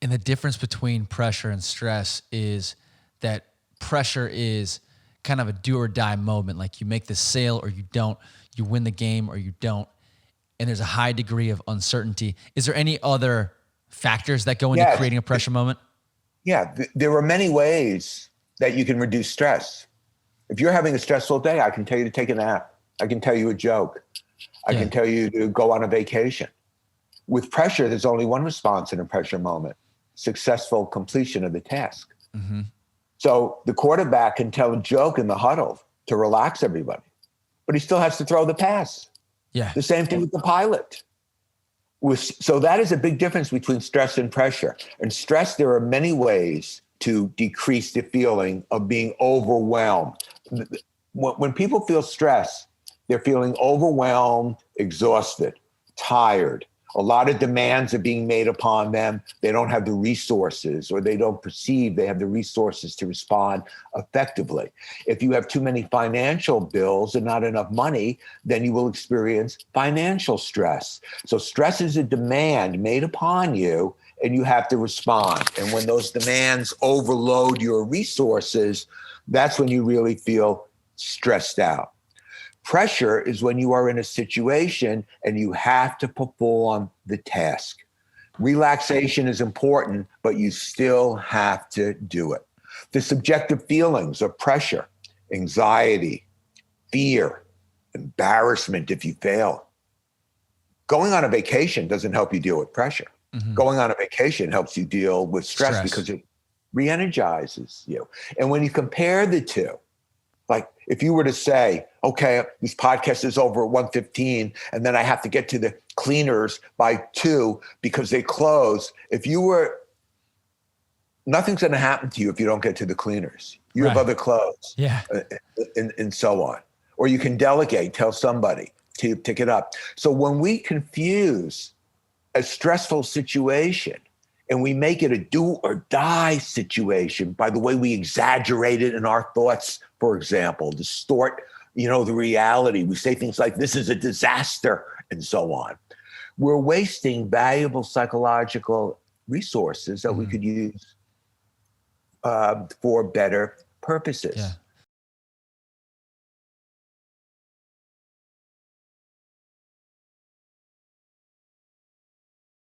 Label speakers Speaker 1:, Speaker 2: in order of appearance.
Speaker 1: And the difference between pressure and stress is that pressure is kind of a do or die moment. Like you make the sale or you don't, you win the game or you don't. And there's a high degree of uncertainty. Is there any other factors that go into creating a pressure moment?
Speaker 2: Yeah, there are many ways that you can reduce stress. If you're having a stressful day, I can tell you to take a nap. I can tell you a joke. I can tell you to go on a vacation. With pressure, there's only one response in a pressure moment: successful completion of the task.
Speaker 1: Mm-hmm.
Speaker 2: So the quarterback can tell a joke in the huddle to relax everybody, but he still has to throw the pass.
Speaker 1: Yeah.
Speaker 2: The same thing with the pilot. So that is a big difference between stress and pressure. And stress, there are many ways to decrease the feeling of being overwhelmed. When people feel stress, they're feeling overwhelmed, exhausted, tired. A lot of demands are being made upon them. They don't have the resources, or they don't perceive they have the resources to respond effectively. If you have too many financial bills and not enough money, then you will experience financial stress. So stress is a demand made upon you, and you have to respond. And when those demands overload your resources, that's when you really feel stressed out. Pressure is when you are in a situation and you have to perform the task. Relaxation is important, but you still have to do it. The subjective feelings of pressure, anxiety, fear, embarrassment if you fail. Going on a vacation doesn't help you deal with pressure. Mm-hmm. Going on a vacation helps you deal with stress because it re-energizes you. And when you compare the two, like if you were to say, okay, this podcast is over at 1:15 and then I have to get to the cleaners by 2 because they close. Nothing's going to happen to you if you don't get to the cleaners. You have other clothes, and so on. Or you can delegate, tell somebody to pick it up. So when we confuse a stressful situation and we make it a do or die situation by the way we exaggerate it in our thoughts, for example, distort, the reality. We say things like, this is a disaster, and so on. We're wasting valuable psychological resources that we could use for better purposes.
Speaker 1: Yeah.